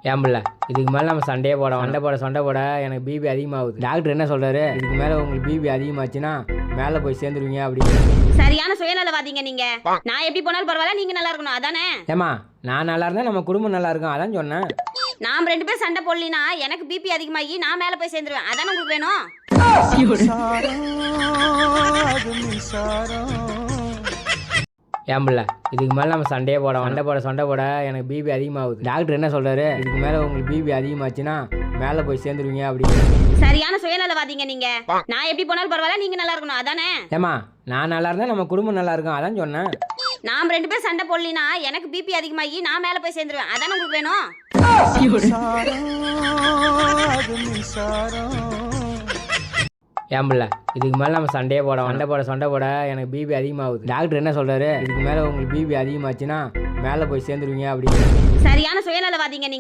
ஏன் பிள்ள இதுக்கு மேலே நம்ம சண்டையே சண்டை போட எனக்கு பிபி அதிகமாகுது. டாக்டர் என்ன சொல்கிறாரு, இதுக்கு மேலே உங்களுக்கு பிபி அதிகமாச்சுன்னா மேலே போய் சேர்ந்துருவீங்க அப்படின்னு. சரியான சுயநலவாதிங்க நீங்க. நான் எப்படி போனாலும் பரவாயில்ல, நீங்க நல்லா இருக்கணும் அதானே? ஏமா நான் நல்லா இருந்தா நம்ம குடும்பம் நல்லா இருக்கும், அதான் சொன்னேன். நாம் 2 பேரும் சண்டை போடலினா எனக்கு பிபி அதிகமாகி நான் மேலே போய் சேர்ந்துருவேன், அதானே உங்களுக்கு வேணும்? ஏன் பிள்ள இதுக்கு மேலே நம்ம சண்டையே சண்டை போட எனக்கு பிபி அதிகமாகுது. டாக்டர் என்ன சொல்கிறாரு, இதுக்கு மேலே உங்களுக்கு பிபி அதிகமாச்சுன்னா மேலே போய் சேர்ந்துருவீங்க அப்படின்னு. சரியான சுயநலவாதிங்க நீங்க. நான் எப்படி போனாலும் பரவாயில்ல, நீங்க நல்லா இருக்கணும் அதானே? ஏமா நான் நல்லா இருந்தா நம்ம குடும்பம் நல்லா இருக்கும், அதான் சொன்னேன். நாம் 2 பேரும் சண்டை போடலினா எனக்கு பிபி அதிகமாகி நான் மேலே போய் சேர்ந்துருவேன், அதானே உங்களுக்கு வேணும்? ஏன் பிள்ள இதுக்கு மேலே நம்ம சண்டையே சண்டை போட எனக்கு பிபி அதிகமாகுது. டாக்டர் என்ன சொல்கிறாரு, இதுக்கு மேலே உங்களுக்கு பிபி அதிகமாச்சுன்னா மேலே போய் சேர்ந்துருவீங்க அப்படின்னு. சரியான சுயநலவாதிங்க நீங்க.